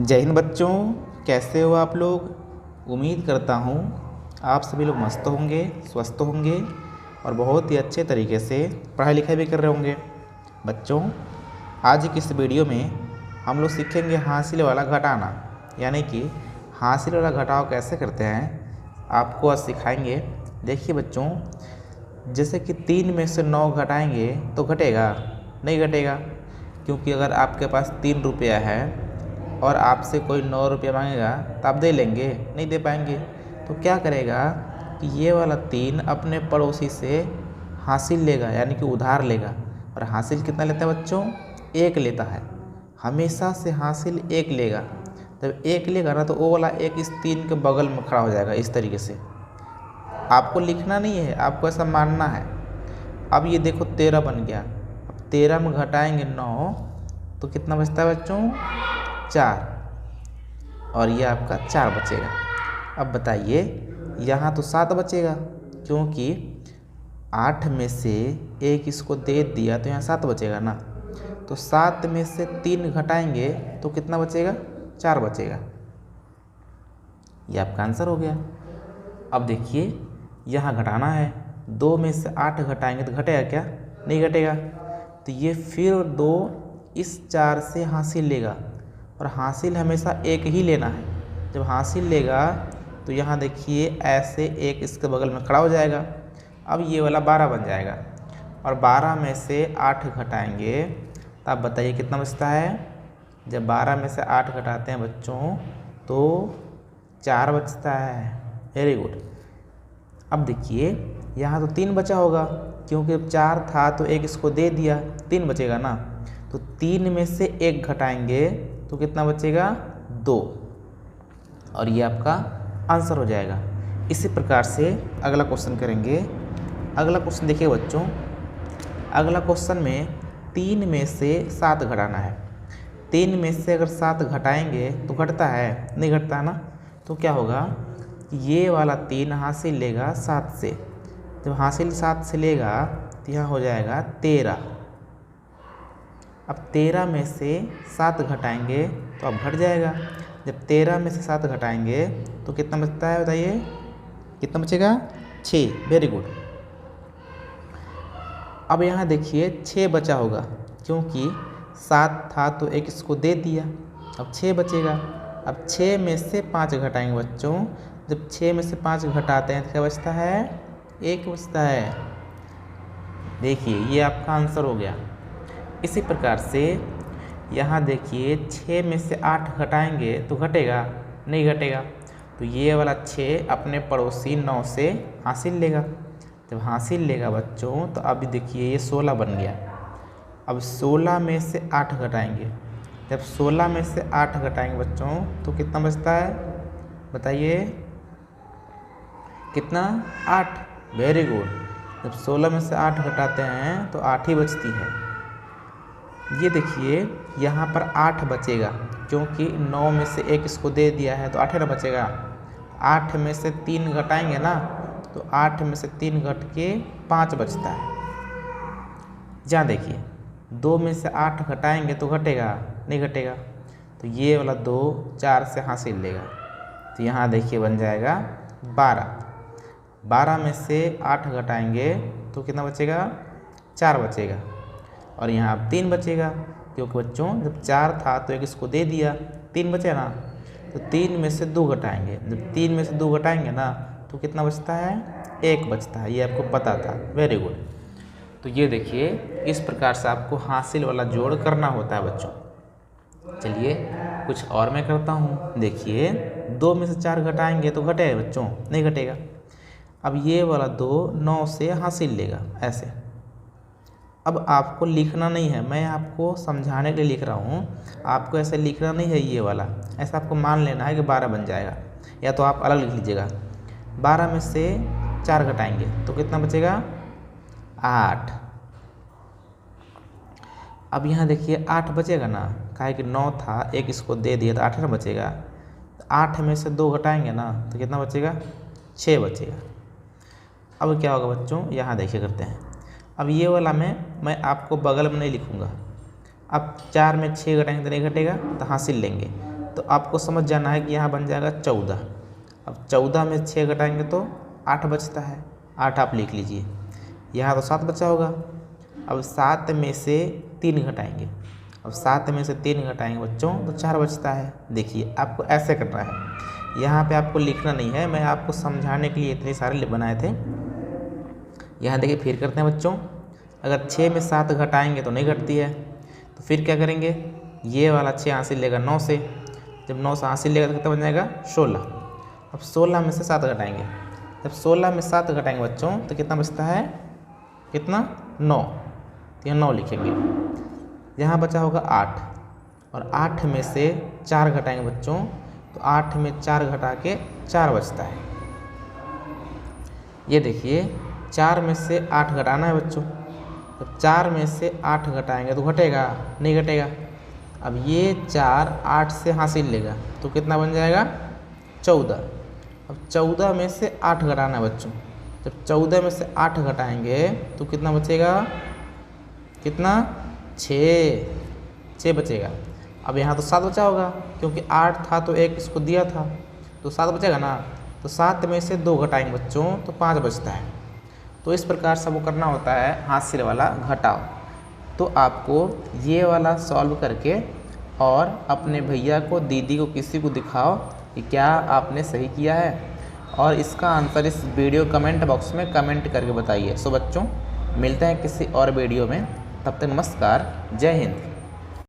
जय हिंद बच्चों, कैसे हो आप लोग। उम्मीद करता हूँ आप सभी लोग मस्त होंगे, स्वस्थ होंगे और बहुत ही अच्छे तरीके से पढ़ाई लिखाई भी कर रहे होंगे। बच्चों, आज की इस वीडियो में हम लोग सीखेंगे हासिल वाला घटाना, यानी कि हासिल वाला घटाव कैसे करते हैं आपको आज सिखाएंगे। देखिए बच्चों, जैसे कि 3 में से 9 घटाएंगे तो घटेगा? नहीं घटेगा, क्योंकि अगर आपके पास 3 रुपया है और आपसे कोई 9 रुपया मांगेगा तो आप दे लेंगे? नहीं दे पाएंगे। तो क्या करेगा कि ये वाला 3 अपने पड़ोसी से हासिल लेगा, यानी कि उधार लेगा। और हासिल कितना लेता है बच्चों? 1 लेता है, हमेशा से हासिल 1 लेगा। जब 1 लेगा ना तो वो वाला 1 इस 3 के बगल में खड़ा हो जाएगा इस तरीके से। आपको लिखना नहीं है, आपको ऐसा मानना है। अब ये देखो 13 बन गया। अब 13 में घटाएंगे 9 तो कितना बचता है बच्चों? 4। और ये आपका 4 बचेगा। अब बताइए, यहाँ तो 7 बचेगा, क्योंकि 8 में से 1 इसको दे दिया तो यहाँ 7 बचेगा ना। तो 7 में से 3 घटाएंगे तो कितना बचेगा? 4 बचेगा। ये आपका आंसर हो गया। अब देखिए, यहाँ घटाना है। 2 में से 8 घटाएंगे तो घटेगा क्या? नहीं घटेगा। तो ये फिर 2 इस 4 से हासिल लेगा, और हासिल हमेशा 1 ही लेना है। जब हासिल लेगा तो यहाँ देखिए ऐसे 1 इसके बगल में खड़ा हो जाएगा। अब ये वाला 12 बन जाएगा, और 12 में से 8 घटाएंगे तो आप बताइए कितना बचता है? जब 12 में से 8 घटाते हैं बच्चों तो 4 बचता है। Very good. अब देखिए, यहाँ तो 3 बचा होगा, क्योंकि 4 था तो 1 इसको दे दिया, 3 बचेगा ना। तो 3 में से 1 घटाएंगे तो कितना बचेगा? 2। और ये आपका आंसर हो जाएगा। इसी प्रकार से अगला क्वेश्चन करेंगे। अगला क्वेश्चन देखिए बच्चों, अगला क्वेश्चन में 3 में से 7 घटाना है। 3 में से अगर 7 घटाएंगे तो घटता है? नहीं घटता है ना। तो क्या होगा, ये वाला 3 हासिल लेगा 7 से। जब हासिल 7 से लेगा तो यहाँ हो जाएगा 13। अब 13 में से 7 घटाएंगे तो अब घट जाएगा। जब 13 में से 7 घटाएंगे तो कितना बचता है बताइए? कितना बचेगा? 6। Very good. अब यहाँ देखिए 6 बचा होगा, क्योंकि 7 था तो 1 इसको दे दिया, अब 6 बचेगा। अब 6 में से 5 घटाएंगे बच्चों। जब 6 में से 5 घटाते हैं तो क्या बचता है? 1 बचता है। देखिए, ये आपका आंसर हो गया। इसी प्रकार से यहाँ देखिए 6 में से 8 घटाएंगे तो घटेगा? नहीं घटेगा। तो ये वाला 6 अपने पड़ोसी 9 से हासिल लेगा। जब हासिल लेगा बच्चों तो अभी देखिए ये 16 बन गया। अब 16 में से 8 घटाएंगे। जब 16 में से 8 घटाएंगे बच्चों तो कितना बचता है? बताइए कितना? 8। Very good. जब 16 में से 8 घटाते हैं तो 8 ही बचती है। ये देखिए यहाँ पर 8 बचेगा, क्योंकि 9 में से 1 इसको दे दिया है तो 8 ना बचेगा। 8 में से 3 घटाएंगे ना तो 8 में से 3 घट के 5 बचता है। जहाँ देखिए 2 में से 8 घटाएंगे तो घटेगा? नहीं घटेगा। तो ये वाला 2 4 से हासिल लेगा, तो यहाँ देखिए बन जाएगा 12। 12 में से 8 घटाएंगे तो कितना बचेगा? 4 बचेगा। और यहाँ 3 बचेगा, क्योंकि बच्चों जब 4 था तो 1 इसको दे दिया, 3 बचे ना। तो 3 में से 2 घटाएंगे। जब 3 में से 2 घटाएंगे ना तो कितना बचता है? 1 बचता है। ये आपको पता था। Very good. तो ये देखिए, इस प्रकार से आपको हासिल वाला जोड़ करना होता है बच्चों। चलिए कुछ और मैं करता हूँ। देखिए 2 में से 4 घटाएंगे तो घटेगा बच्चों? नहीं घटेगा। अब ये वाला 2 9 से हासिल लेगा ऐसे। अब आपको लिखना नहीं है, मैं आपको समझाने के लिए लिख रहा हूँ। आपको ऐसे लिखना नहीं है ये वाला, ऐसा आपको मान लेना है कि 12 बन जाएगा, या तो आप अलग लिख लीजिएगा। 12 में से 4 घटाएंगे तो कितना बचेगा? 8। अब यहाँ देखिए 8 बचेगा ना, काहे कि 9 था 1 इसको दे दिया तो 8 ना बचेगा। 8 में से 2 घटाएंगे ना तो कितना बचेगा? 6 बचेगा। अब क्या होगा बच्चों, यहाँ देखिए करते हैं। अब ये वाला मैं आपको बगल में नहीं लिखूँगा। अब 4 में 6 घटाएंगे तो नहीं घटेगा, तो हासिल लेंगे। तो तो आपको समझ जाना है कि यहाँ बन जाएगा 14। अब 14 में 6 घटाएंगे तो 8 बचता है, 8 आप लिख लीजिए। यहाँ तो 7 बचा होगा। अब 7 में से 3 घटाएंगे, अब 7 में से 3 घटाएंगे बच्चों तो 4 बचता है। देखिए आपको ऐसे करना है, यहाँ पे आपको लिखना नहीं है, मैं आपको समझाने के लिए इतने सारे बनाए थे। यहाँ देखिए फिर करते हैं बच्चों, अगर 6 में 7 घटाएंगे तो नहीं घटती है, तो फिर क्या करेंगे, ये वाला 6 हासिल लेगा 9 से, जब 9 से हासिल लेगा तो कितना बन जाएगा 16। अब 16 में से 7 घटाएंगे, जब 16 में 7 घटाएंगे बच्चों तो कितना बचता है, कितना 9, तो यहाँ 9 लिखेंगे। यहाँ बचा होगा 8, और 8 में से 4 घटाएंगे बच्चों तो 8 में 4 घटा के 4 बचता है। ये देखिए 4 में से 8 घटाना है बच्चों, तो 4 में से 8 घटाएंगे तो घटेगा, नहीं घटेगा। अब ये 4 8 से हासिल लेगा तो कितना बन जाएगा 14। अब 14 में से 8 घटाना है बच्चों, जब 14 में से 8 घटाएंगे तो कितना बचेगा, कितना 6 बचेगा। अब यहाँ तो 7 बचा होगा, क्योंकि 8 था तो 1 इसको दिया था तो 7 बचेगा ना, तो 7 में से 2 घटाएंगे बच्चों तो 5 बचता है। तो इस प्रकार से वो करना होता है हासिल वाला घटाव। तो आपको ये वाला सॉल्व करके और अपने भैया को, दीदी को, किसी को दिखाओ कि क्या आपने सही किया है, और इसका आंसर इस वीडियो कमेंट बॉक्स में कमेंट करके बताइए। सो बच्चों मिलते हैं किसी और वीडियो में, तब तक नमस्कार, जय हिंद।